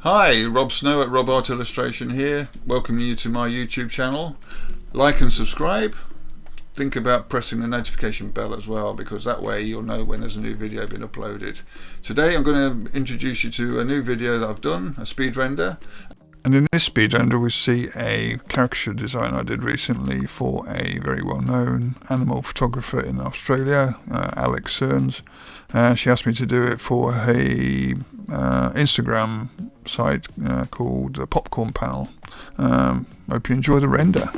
Hi, Rob Snow at Rob Art Illustration here, welcoming you to my YouTube channel. Like and subscribe. Think about pressing the notification bell as well, because that way you'll know when there's a new video being uploaded. Today I'm going to introduce you to a new video that I've done, a speed render. And in this speed render we see a caricature design I did recently for a very well-known animal photographer in Australia, Cearns. She asked me to do it for a Instagram site called Popcorn Panel. Hope you enjoy the render.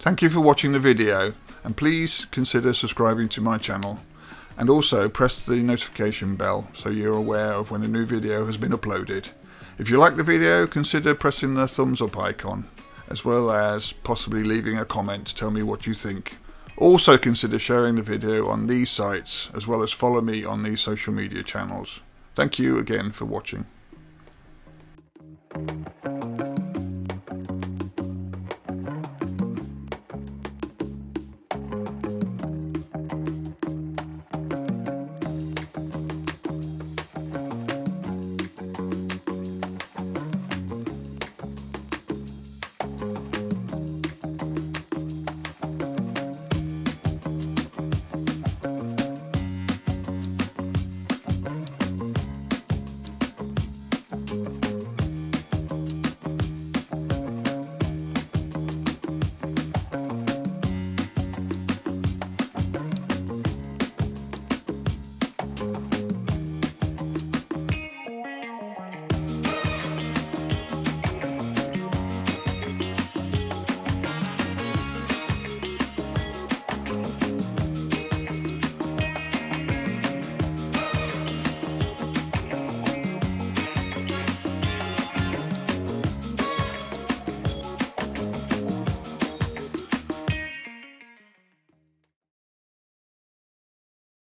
Thank you for watching the video, and please consider subscribing to my channel, and also press the notification bell so you're aware of when a new video has been uploaded. If you like the video, consider pressing the thumbs up icon, as well as possibly leaving a comment to tell me what you think. Also consider sharing the video on these sites, as well as follow me on these social media channels. Thank you again for watching.